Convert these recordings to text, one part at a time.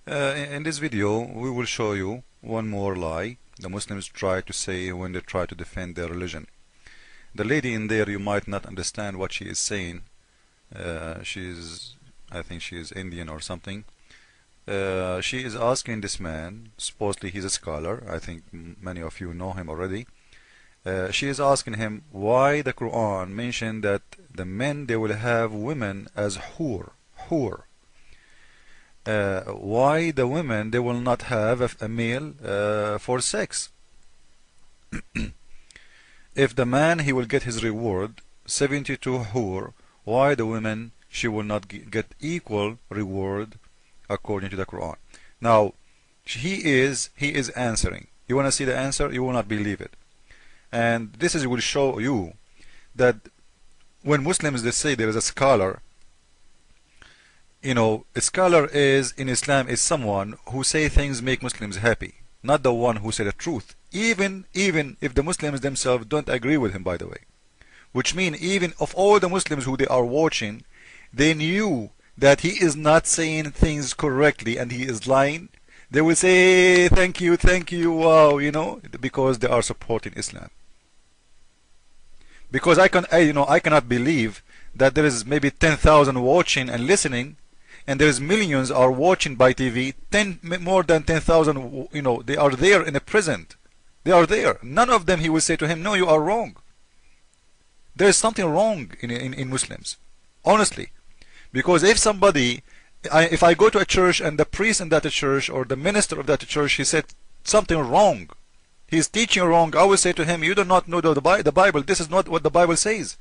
In this video, we will show you one more lie the Muslims try to say when they try to defend their religion. The lady in there, you might not understand what she is saying. I think she is Indian or something. She is asking this man, supposedly he's a scholar, I think many of you know him already. She is asking him why the Quran mentioned that the men, they will have women as hur. Why the women, they will not have a male for sex. If the man, he will get his reward 72 hur, why the women, she will not get equal reward according to the Quran? Now he is answering. You want to see the answer? You will not believe it. And this will show you that when Muslims, they say there is a scholar, you know, a scholar is in Islam is someone who say things make Muslims happy, not the one who say the truth, even if the Muslims themselves don't agree with him, by the way. Which means even of all the Muslims who they are watching, they knew that he is not saying things correctly and he is lying, they will say thank you, wow, you know, because they are supporting Islam. Because I cannot believe that there is maybe 10,000 watching and listening, and there is millions are watching by TV. More than 10,000, you know, they are there in the present. They are there. None of them he will say to him, no, you are wrong. There is something wrong in Muslims, honestly. Because if somebody, if I go to a church and the priest in that church or the minister of that church, he said something wrong, he's teaching wrong, I will say to him, you do not know the Bible. This is not what the Bible says.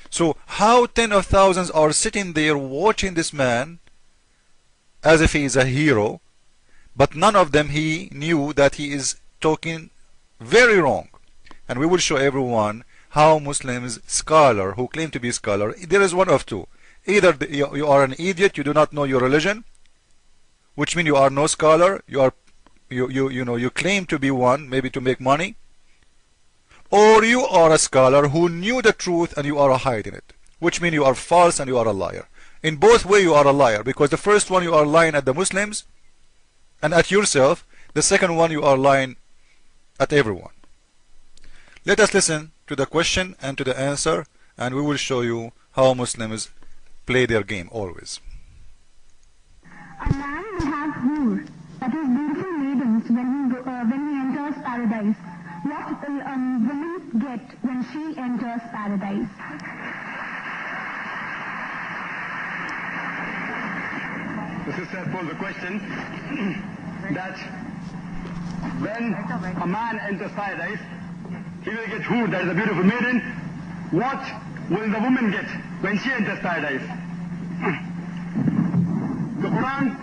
So how tens of thousands are sitting there watching this man as if he is a hero, but none of them he knew that he is talking very wrong. And we will show everyone how Muslims, scholar who claim to be scholar, there is one of two. Either you are an idiot, you do not know your religion, which means you are no scholar, you claim to be one, maybe to make money, or you are a scholar who knew the truth and you are hiding it, which means you are false and you are a liar. In both ways you are a liar, because the first one you are lying at the Muslims and at yourself, the second one you are lying at everyone. Let us listen to the question and to the answer, and we will show you how Muslims play their game always. A man will have hur, that is beautiful maidens, when he enters paradise. What will a woman get when she enters paradise? The sister posed the question that when a man enters paradise, he will get hur, that is a beautiful maiden. What will the woman get when she enters paradise? The Quran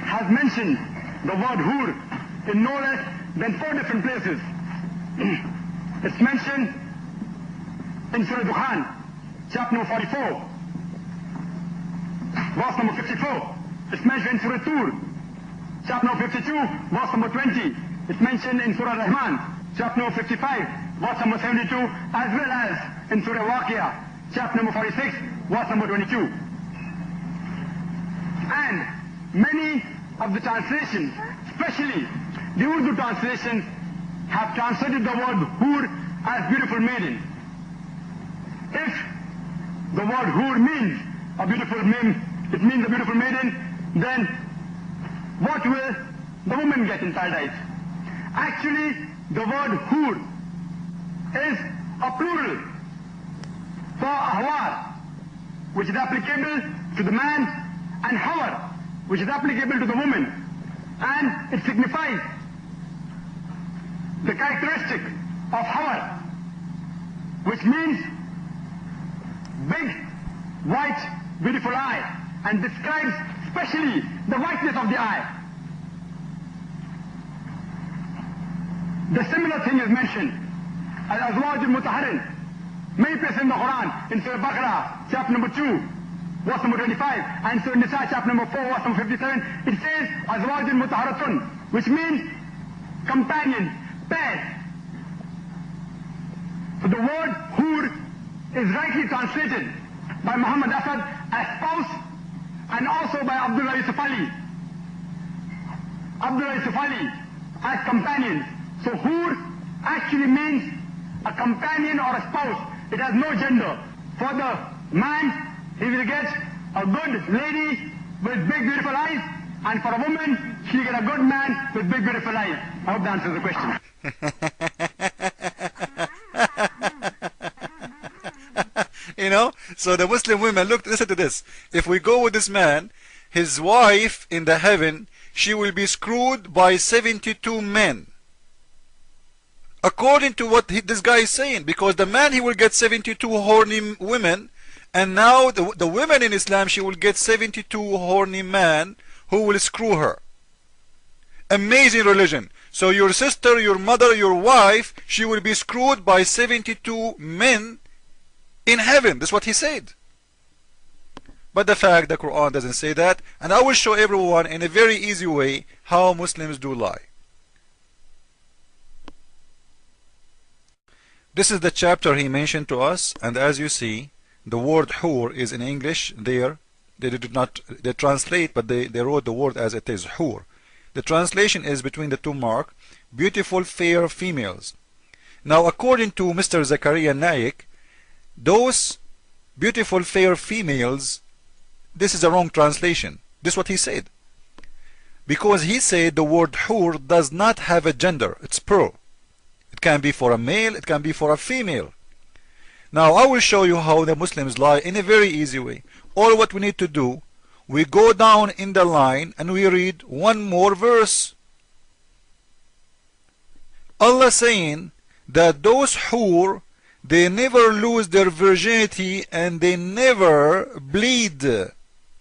has mentioned the word hur in no less than 4 different places. It's mentioned in Surah Dukhan, chapter number 44, verse number 54. It's mentioned in Surah Tur, chapter number 52, verse number 20. It's mentioned in Surah Rahman, chapter number 55, verse number 72, as well as in Surah Waqia, chapter number 46, verse number 22. And many of the translations, especially the Urdu translation, have translated the word hur as beautiful maiden. If the word hur means a beautiful maiden, it means a beautiful maiden, then what will the woman get in paradise? Actually, the word hur is a plural for ahwar, which is applicable to the man, and hawar, which is applicable to the woman, and it signifies the characteristic of hawar, which means big, white, beautiful eye, and describes especially the whiteness of the eye. The similar thing is mentioned as azwaj al-mutahharin, many places in the Quran, in Surah Baqarah, chapter number 2, verse number 25, and Surah Nisa, chapter number 4, verse number 57, it says azwaj al-mutahharatun, which means companions, pairs. So the word hur is rightly translated by Muhammad Asad as spouse and also by Abdullah Yusuf Ali. Abdullah Yusuf Ali as companions. So hur actually means a companion or a spouse. It has no gender. For the man, he will get a good lady with big beautiful eyes, and for a woman, she'll get a good man with big beautiful eyes. I hope that answers the question. You know, so the Muslim women, look, listen to this. If we go with this man, his wife in the heaven, she will be screwed by 72 men. According to what this guy is saying, because the man, he will get 72 horny women, and now the women in Islam, she will get 72 horny men who will screw her. Amazing religion. So your sister, your mother, your wife, she will be screwed by 72 men in heaven. That's what he said. But the fact, the Quran doesn't say that, and I will show everyone in a very easy way how Muslims do lie. This is the chapter he mentioned to us, and as you see, the word hur is in English there. They did not translate, but they wrote the word as it is, hur. The translation is between the two mark, beautiful fair females. Now according to Mr. Zakir Naik, those beautiful fair females, this is a wrong translation. This is what he said. Because he said the word hur does not have a gender, it's plural. It can be for a male, it can be for a female. Now I will show you how the Muslims lie in a very easy way. All what we need to do, we go down in the line and we read one more verse. Allah saying that those hur, they never lose their virginity and they never bleed.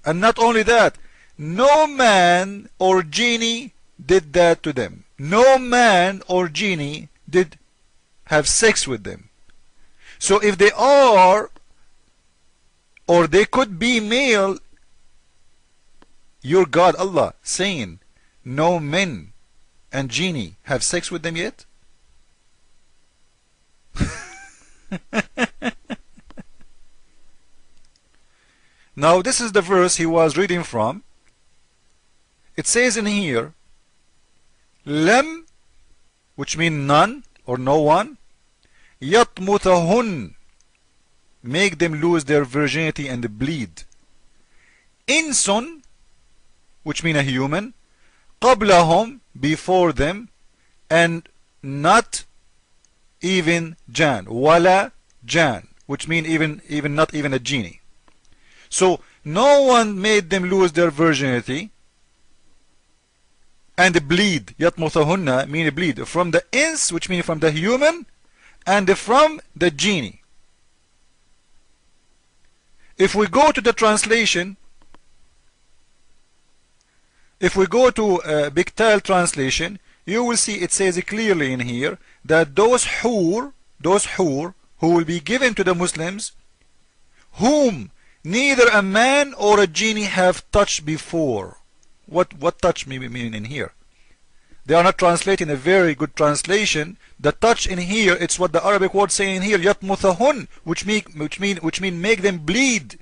And not only that, no man or genie did that to them. No man or genie did have sex with them. So if they are, or they could be male, your God Allah saying no men and genie have sex with them yet? Now this is the verse he was reading from. It says in here, Lam, which means none or no one, yatmutahun, make them lose their virginity and bleed. Insun, which means a human, qablahum, before them, and not even jan, wala jan, which means even not even a genie. So no one made them lose their virginity and bleed. Yatmutahunna mean bleed from the ins, which means from the human, and from the genie. If we go to the translation, if we go to Bictal translation, you will see it says clearly in here that those hur who will be given to the Muslims, whom neither a man or a genie have touched before. What touch mean in here? They are not translating a very good translation. The touch in here, it's what the Arabic word saying here, yatmuthahun, which mean make them bleed.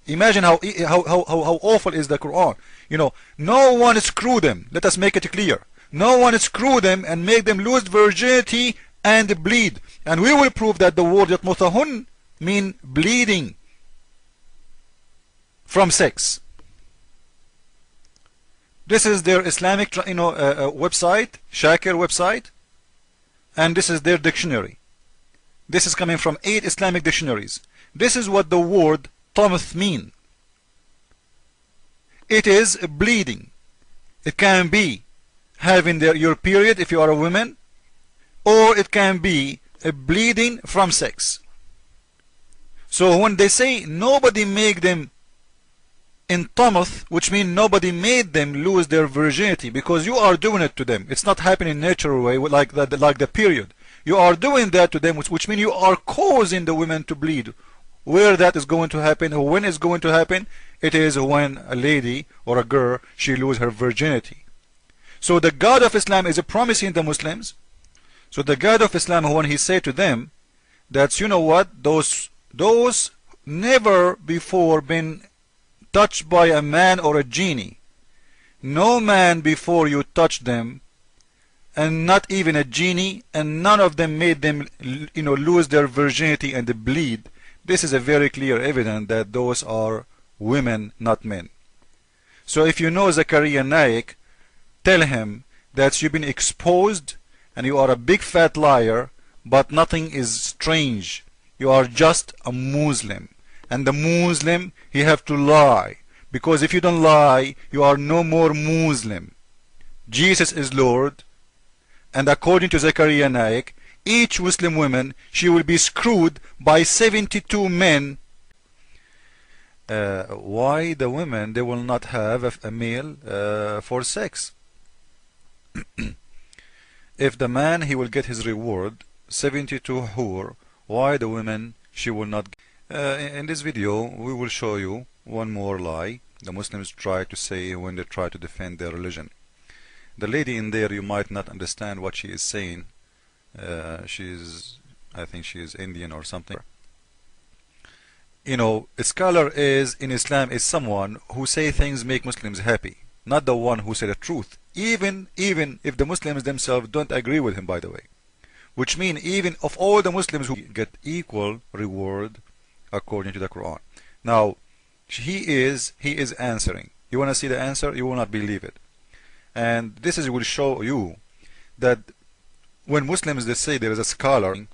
Imagine how awful is the Quran. You know, no one screw them. Let us make it clear. No one screw them and make them lose virginity and bleed. And we will prove that the word yatmuthahun mean bleeding from sex. This is their Islamic website, Shakir website, and this is their dictionary. This is coming from 8 Islamic dictionaries. This is what the word tamth mean. It is bleeding. It can be having your period if you are a woman, or it can be a bleeding from sex. So when they say nobody make them in tamth, which means nobody made them lose their virginity, because you are doing it to them. It's not happening in a natural way like the period. You are doing that to them, which means you are causing the women to bleed. Where that is going to happen, or when it's going to happen, it is when a lady or a girl, she lose her virginity. So the God of Islam is promising the Muslims. So the God of Islam, when he said to them that, you know what, those never before been touched by a man or a genie. No man before you touched them, and not even a genie, and none of them made them lose their virginity and bleed. This is a very clear evidence that those are women, not men. So if you know Zakir Naik, tell him that you've been exposed and you are a big fat liar, but nothing is strange. You are just a Muslim, and the Muslim, he have to lie, because if you don't lie, you are no more Muslim. Jesus is Lord, and according to Zakir Naik, each Muslim woman, she will be screwed by 72 men. Why the women, they will not have a male for sex? If the man, he will get his reward, 72 hur, why the women, she will not? In this video, we will show you one more lie the Muslims try to say when they try to defend their religion. The lady in there, you might not understand what she is saying. I think she is Indian or something. A scholar in Islam is someone who say things make Muslims happy, not the one who say the truth, even if the Muslims themselves don't agree with him, by the way. Which means even of all the Muslims who get equal reward according to the Quran. Now, he is answering. You want to see the answer? You will not believe it. And this will show you that when Muslims, they say there is a scholar,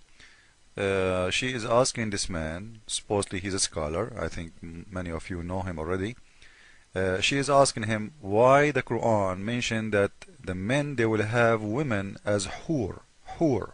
she is asking this man, supposedly he's a scholar, I think many of you know him already. She is asking him why the Quran mentioned that the men, they will have women as hur.